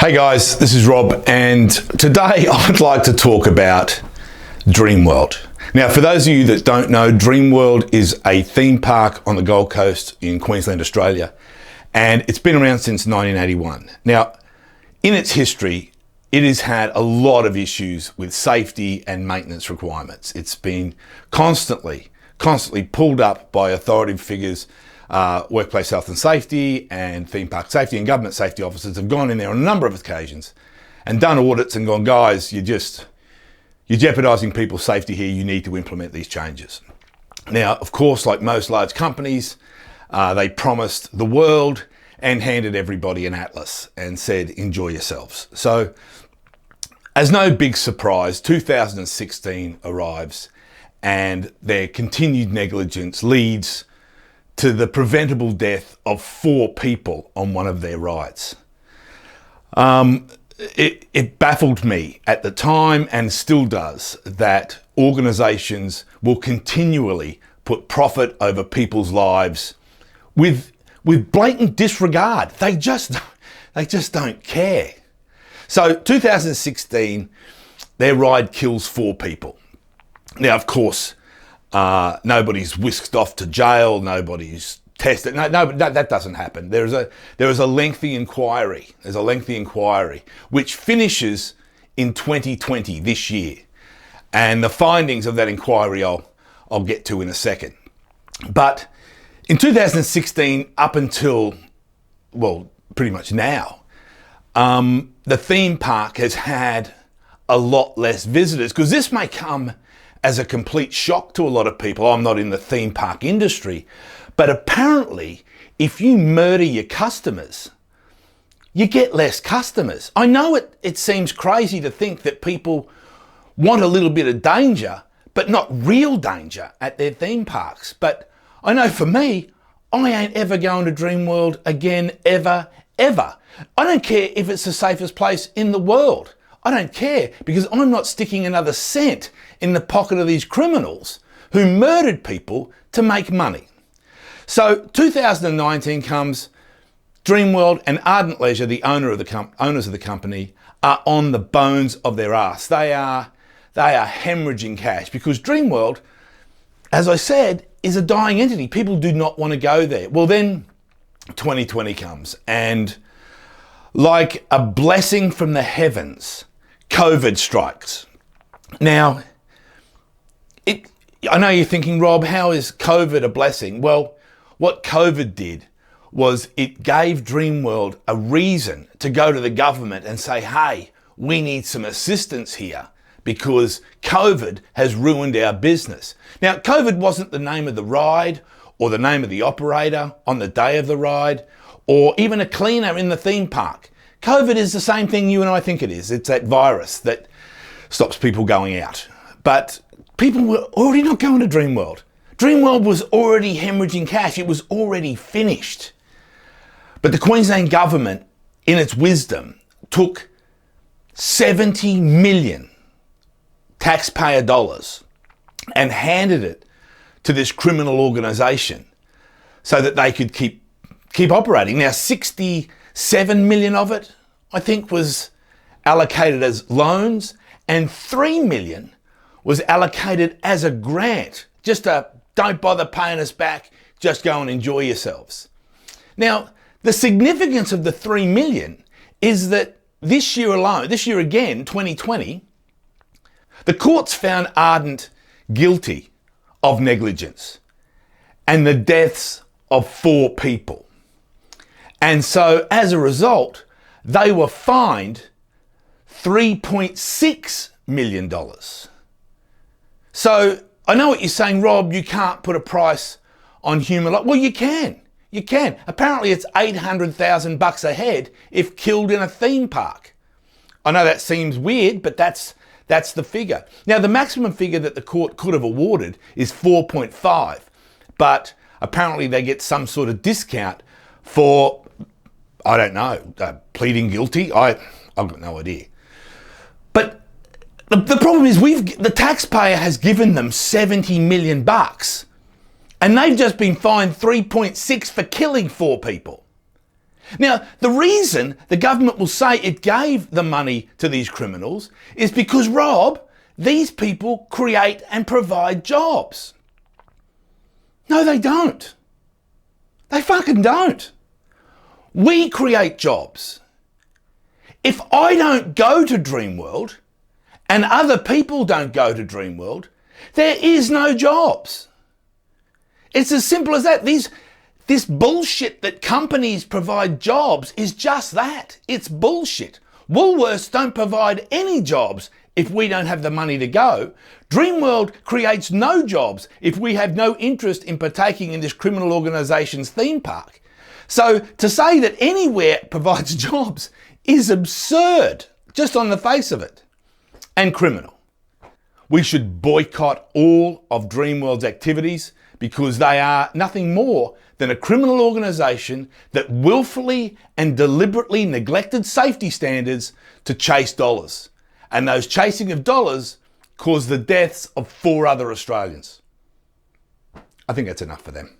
Hey guys, this is Rob, and today I'd like to talk about Dreamworld. Now, for those of you that don't know, Dreamworld is a theme park on the Gold Coast in Queensland, Australia, and it's been around since 1981. Now, in its history, it has had a lot of issues with safety and maintenance requirements. It's been constantly pulled up by authoritative figures. Workplace health and safety and theme park safety and government safety officers have gone in there on a number of occasions and done audits and gone, guys, you're jeopardising people's safety here. You need to implement these changes. Now, of course, like most large companies, they promised the world and handed everybody an atlas and said, enjoy yourselves. So, as no big surprise, 2016 arrives and their continued negligence leads to the preventable death of 4 people on one of their rides. It baffled me at the time, and still does, that organisations will continually put profit over people's lives with blatant disregard. They just don't care. So 2016, their ride kills 4 people. Now, of course, nobody's whisked off to jail. Nobody's tested. No, that doesn't happen. There is a lengthy inquiry. There's a lengthy inquiry which finishes in 2020 this year, and the findings of that inquiry I'll get to in a second. But in 2016, up until pretty much now, the theme park has had a lot less visitors, because this may come as a complete shock to a lot of people. I'm not in the theme park industry, but apparently if you murder your customers, you get less customers. I know it seems crazy to think that people want a little bit of danger, but not real danger at their theme parks. But I know for me, I ain't ever going to Dreamworld again, ever. I don't care if it's the safest place in the world. I don't care, because I'm not sticking another cent in the pocket of these criminals who murdered people to make money. So 2019 comes. Dreamworld and Ardent Leisure, the owners of the company, are on the bones of their ass. They are hemorrhaging cash, because Dreamworld, as I said, is a dying entity. People do not want to go there. Well, then 2020 comes, and like a blessing from the heavens, COVID strikes. Now, I know you're thinking, Rob, how is COVID a blessing? Well, what COVID did was it gave Dreamworld a reason to go to the government and say, hey, we need some assistance here because COVID has ruined our business. Now, COVID wasn't the name of the ride or the name of the operator on the day of the ride or even a cleaner in the theme park. COVID is the same thing you and I think it is. It's that virus that stops people going out. But people were already not going to Dreamworld. Dreamworld was already hemorrhaging cash. It was already finished. But the Queensland government, in its wisdom, took 70 million taxpayer dollars and handed it to this criminal organisation so that they could keep operating. Now, 67 million of it, I think, was allocated as loans, and 3 million was allocated as a grant. Just don't bother paying us back, just go and enjoy yourselves. Now, the significance of the 3 million is that this year alone, this year again, 2020, the courts found Ardent guilty of negligence and the deaths of 4 people. And so as a result, they were fined $3.6 million. So I know what you're saying, Rob, you can't put a price on human life. Well, you can. You can. Apparently it's $800,000 a head if killed in a theme park. I know that seems weird, but that's the figure. Now, the maximum figure that the court could have awarded is 4.5, but apparently they get some sort of discount for, I don't know, pleading guilty. I've got no idea. But the problem is the taxpayer has given them $70 million, and they've just been fined 3.6 for killing 4 people. Now, the reason the government will say it gave the money to these criminals is because, Rob, these people create and provide jobs. No, they don't. They fucking don't. We create jobs. If I don't go to Dreamworld and other people don't go to Dreamworld, there is no jobs. It's as simple as that. This bullshit that companies provide jobs is just that. It's bullshit. Woolworths don't provide any jobs if we don't have the money to go. Dreamworld creates no jobs if we have no interest in partaking in this criminal organisation's theme park. So to say that anywhere provides jobs is absurd, just on the face of it, and criminal. We should boycott all of Dreamworld's activities because they are nothing more than a criminal organisation that willfully and deliberately neglected safety standards to chase dollars. And those chasing of dollars caused the deaths of 4 other Australians. I think that's enough for them.